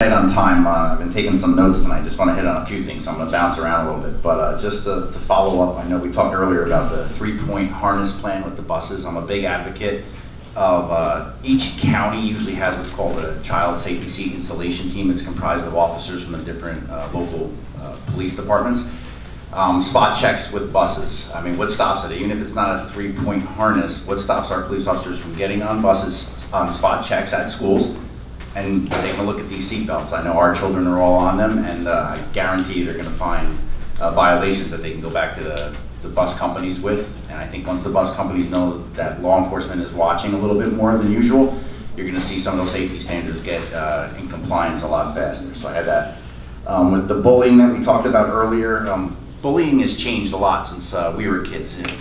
Right on time. I've been taking some notes tonight. Just want to hit on a few things. So I'm going to bounce around a little bit. But just to follow up, I know we talked earlier about the 3-point harness plan with the buses. I'm a big advocate of each county usually has what's called a child safety seat installation team. It's comprised of officers from the different local police departments. Spot checks with buses. I mean, what stops it? Even if it's not a 3-point harness, what stops our police officers from getting on buses on spot checks at schools and taking a look at these seat belts? I know our children are all on them, and I guarantee they're going to find violations that they can go back to the bus companies with. And I think once the bus companies know that law enforcement is watching a little bit more than usual, you're going to see some of those safety standards get in compliance a lot faster. So I had that. With the bullying that we talked about earlier, bullying has changed a lot since we were kids. If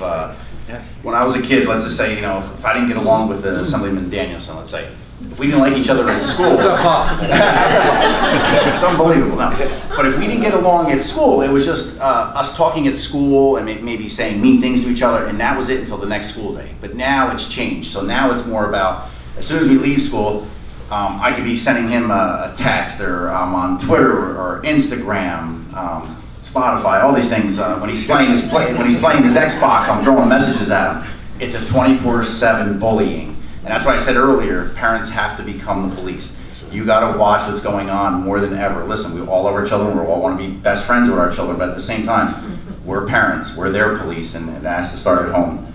when I was a kid, let's just say, if I didn't get along with Assemblyman Danielson, let's say, if we didn't like each other at school, it's impossible. It's unbelievable. No. But if we didn't get along at school, it was just us talking at school and maybe saying mean things to each other, and that was it until the next school day. But now it's changed. So now it's more about, as soon as we leave school, I could be sending him a text, or on Twitter or Instagram, Spotify, all these things. When he's playing his Xbox, I'm throwing messages at him. It's a 24/7 bullying. And that's why I said earlier, parents have to become the police. You got to watch what's going on more than ever. Listen, we all love our children. We all want to be best friends with our children, but at the same time, we're parents. We're their police, and it has to start at home.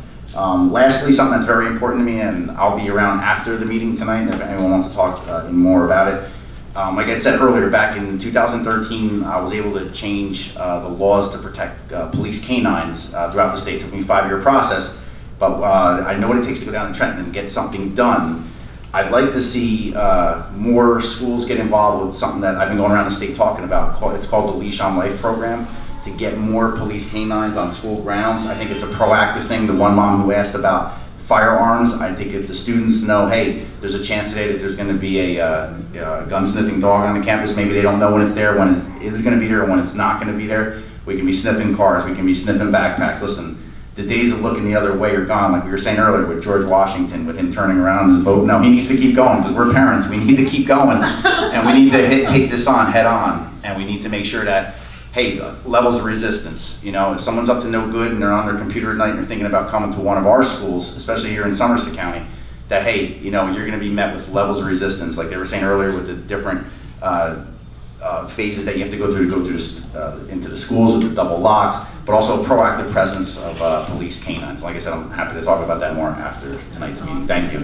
Lastly, something that's very important to me, and I'll be around after the meeting tonight if anyone wants to talk more about it. Like I said earlier, back in 2013, I was able to change the laws to protect police canines throughout the state. It took me a 5-year process. But I know what it takes to go down to Trenton and get something done. I'd like to see more schools get involved with something that I've been going around the state talking about. It's called the Leash on Life program, to get more police canines on school grounds. I think it's a proactive thing. The one mom who asked about firearms, I think if the students know, hey, there's a chance today that there's going to be a gun-sniffing dog on the campus. Maybe they don't know when it's there, when it is going to be there, and when it's not going to be there. We can be sniffing cars. We can be sniffing backpacks. Listen. The days of looking the other way are gone. Like we were saying earlier with George Washington, with him turning around on his boat. No, he needs to keep going, because we're parents. We need to keep going, and we need to take this on head on, and we need to make sure that, hey, levels of resistance. If someone's up to no good and they're on their computer at night and they're thinking about coming to one of our schools, especially here in Somerset County, that, hey, you're going to be met with levels of resistance, like they were saying earlier with the different phases that you have to go through into the schools with the double locks, but also a proactive presence of police canines. Like I said, I'm happy to talk about that more after tonight's meeting. Thank you.